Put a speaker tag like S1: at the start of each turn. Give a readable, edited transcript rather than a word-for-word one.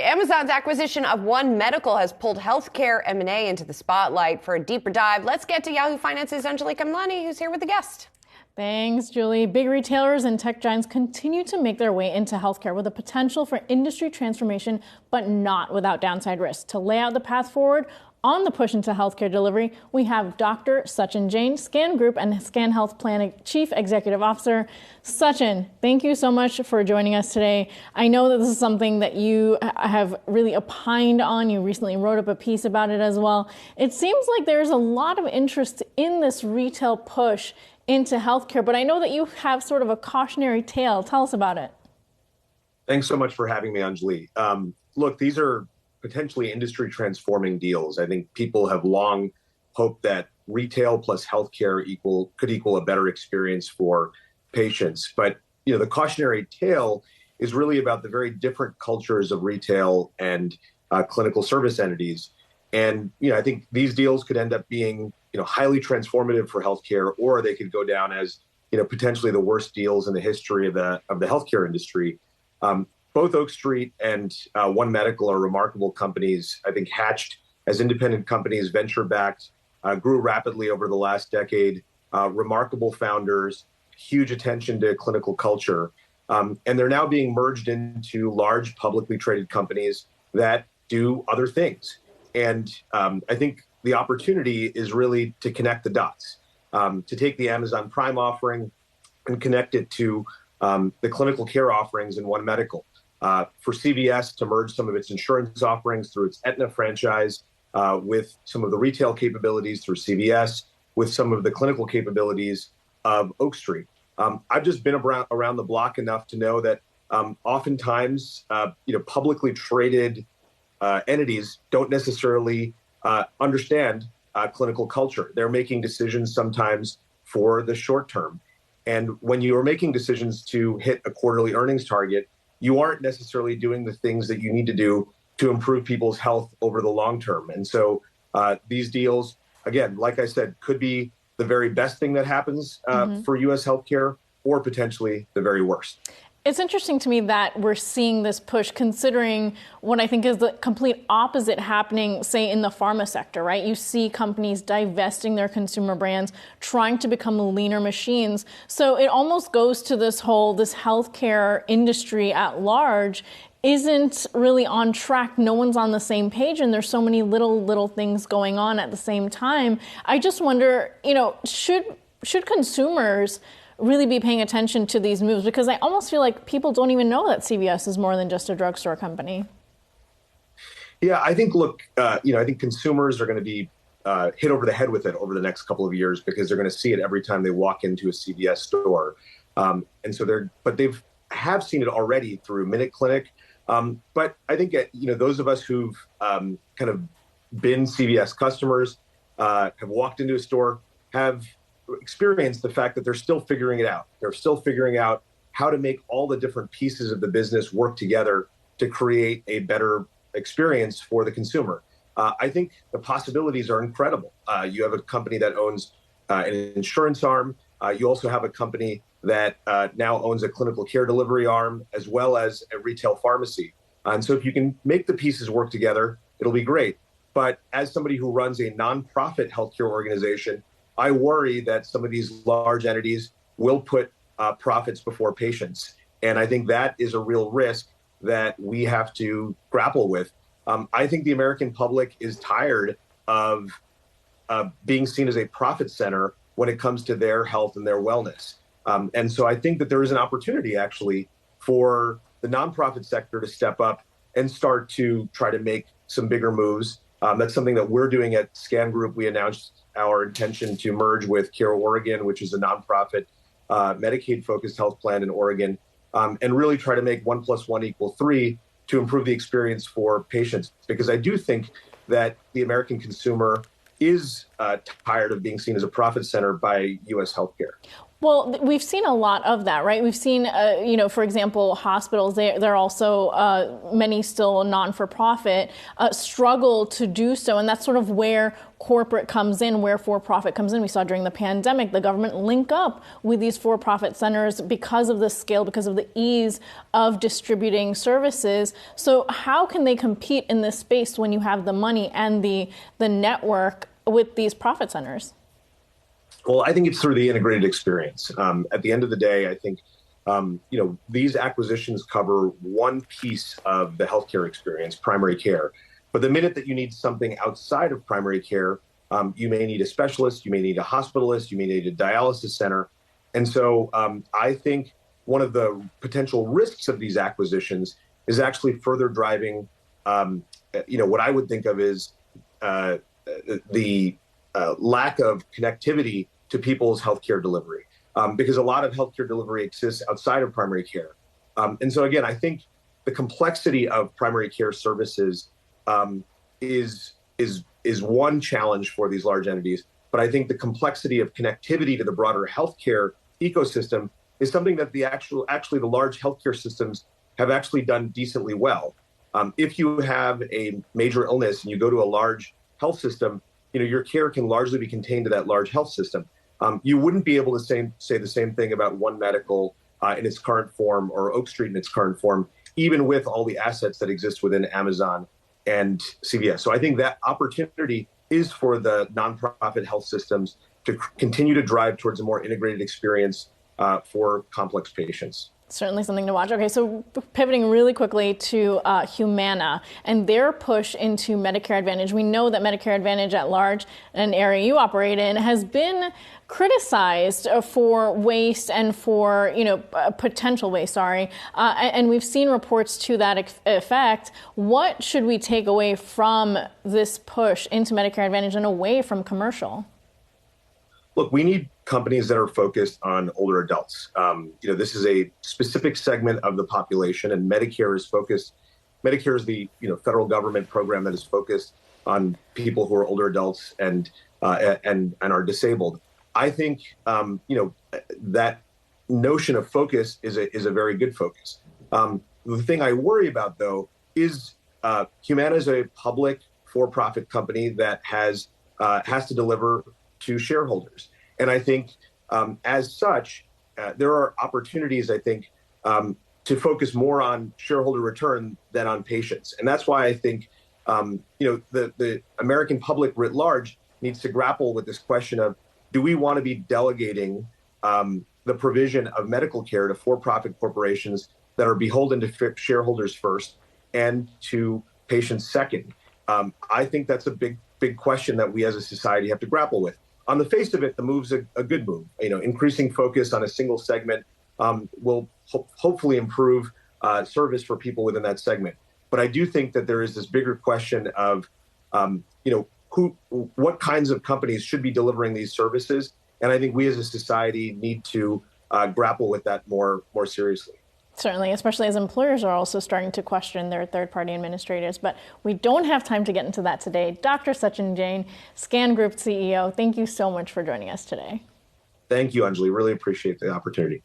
S1: Amazon's acquisition of One Medical has pulled healthcare M&A into the spotlight. For a deeper dive, let's get to Yahoo Finance's Anjali Kamlani, who's here with the guest.
S2: Thanks, Julie. Big retailers and tech giants continue to make their way into healthcare with a potential for industry transformation, but not without downside risks. To lay out the path forward on the push into healthcare delivery, we have Dr. Sachin Jain, Scan Group and Scan Health Plan Chief Executive Officer. Sachin, thank you so much for joining us today. I know that this is something that you have really opined on. You recently wrote up a piece about it as well. It seems like there's a lot of interest in this retail push into healthcare, but I know that you have sort of a cautionary tale. Tell us about it.
S3: Thanks so much for having me, Anjali. Look, these are potentially industry transforming deals. I think people have long hoped that retail plus healthcare could equal a better experience for patients. But the cautionary tale is really about the very different cultures of retail and clinical service entities. And I think these deals could end up being highly transformative for healthcare, or they could go down as potentially the worst deals in the history of the healthcare industry. Both Oak Street and One Medical are remarkable companies. I think hatched as independent companies, venture-backed, grew rapidly over the last decade. Remarkable founders, huge attention to clinical culture, and they're now being merged into large publicly traded companies that do other things. And I think the opportunity is really to connect the dots, to take the Amazon Prime offering and connect it to the clinical care offerings in One Medical. For CVS to merge some of its insurance offerings through its Aetna franchise with some of the retail capabilities through CVS, with some of the clinical capabilities of Oak Street. I've just been around the block enough to know that oftentimes, publicly traded entities don't necessarily understand clinical culture. They're making decisions sometimes for the short term. And when you are making decisions to hit a quarterly earnings target, you aren't necessarily doing the things that you need to do to improve people's health over the long term. And so these deals, again, like I said, could be the very best thing that happens for U.S. healthcare, or potentially the very worst.
S2: It's interesting to me that we're seeing this push, considering what I think is the complete opposite happening, say, in the pharma sector, right? You see companies divesting their consumer brands, trying to become leaner machines. So it almost goes to this healthcare industry at large isn't really on track. No one's on the same page, and there's so many little things going on at the same time. I just wonder, should consumers really be paying attention to these moves? Because I almost feel like people don't even know that CVS is more than just a drugstore company.
S3: Yeah, I think, I think consumers are going to be hit over the head with it over the next couple of years, because they're going to see it every time they walk into a CVS store. And so they have seen it already through Minute Clinic. But I think, those of us who've kind of been CVS customers, have walked into a store, have experienced the fact that they're still figuring it out. They're still figuring out how to make all the different pieces of the business work together to create a better experience for the consumer. I think the possibilities are incredible. You have a company that owns an insurance arm. You also have a company that now owns a clinical care delivery arm, as well as a retail pharmacy. And so if you can make the pieces work together, it'll be great. But as somebody who runs a nonprofit healthcare organization, I worry that some of these large entities will put profits before patients. And I think that is a real risk that we have to grapple with. I think the American public is tired of being seen as a profit center when it comes to their health and their wellness. And so I think that there is an opportunity, actually, for the nonprofit sector to step up and start to try to make some bigger moves. That's something that we're doing at Scan Group. We announced our intention to merge with Care Oregon, which is a nonprofit Medicaid-focused health plan in Oregon, and really try to make 1 + 1 = 3 to improve the experience for patients. Because I do think that the American consumer is tired of being seen as a profit center by U.S. healthcare.
S2: Well, we've seen a lot of that, right? We've seen, for example, hospitals, they're also, many still non-for-profit, struggle to do so. And that's sort of where corporate comes in, where for-profit comes in. We saw during the pandemic, the government link up with these for-profit centers because of the scale, because of the ease of distributing services. So how can they compete in this space when you have the money and the network with these profit centers?
S3: Well, I think it's through the integrated experience. At the end of the day, I think, these acquisitions cover one piece of the healthcare experience, primary care. But the minute that you need something outside of primary care, you may need a specialist, you may need a hospitalist, you may need a dialysis center. And so I think one of the potential risks of these acquisitions is actually further driving, what I would think of as the lack of connectivity to people's healthcare delivery, because a lot of healthcare delivery exists outside of primary care. And so, again, I think the complexity of primary care services is one challenge for these large entities. But I think the complexity of connectivity to the broader healthcare ecosystem is something that actually the large healthcare systems have actually done decently well. If you have a major illness and you go to a large health system, your care can largely be contained to that large health system. You wouldn't be able to say the same thing about One Medical in its current form or Oak Street in its current form, even with all the assets that exist within Amazon and CVS. So I think that opportunity is for the nonprofit health systems to continue to drive towards a more integrated experience for complex patients.
S2: Certainly something to watch. Okay, so pivoting really quickly to Humana and their push into Medicare Advantage. We know that Medicare Advantage at large, an area you operate in, has been criticized for waste and for, potential waste, and we've seen reports to that effect. What should we take away from this push into Medicare Advantage and away from commercial?
S3: Look, we need companies that are focused on older adults. This is a specific segment of the population, and Medicare is focused. Medicare is the federal government program that is focused on people who are older adults and are disabled. I think that notion of focus is a very good focus. The thing I worry about, though, is Humana is a public for-profit company that has to deliver to shareholders. And I think as such, there are opportunities, I think, to focus more on shareholder return than on patients. And that's why I think, the American public writ large needs to grapple with this question of, do we want to be delegating the provision of medical care to for-profit corporations that are beholden to shareholders first and to patients second? I think that's a big question that we as a society have to grapple with. On the face of it, the move's a good move. Increasing focus on a single segment will hopefully improve service for people within that segment. But I do think that there is this bigger question of, what kinds of companies should be delivering these services, and I think we as a society need to grapple with that more seriously.
S2: Certainly, especially as employers are also starting to question their third-party administrators. But we don't have time to get into that today. Dr. Sachin Jain, Scan Group CEO, thank you so much for joining us today.
S3: Thank you, Anjali. Really appreciate the opportunity.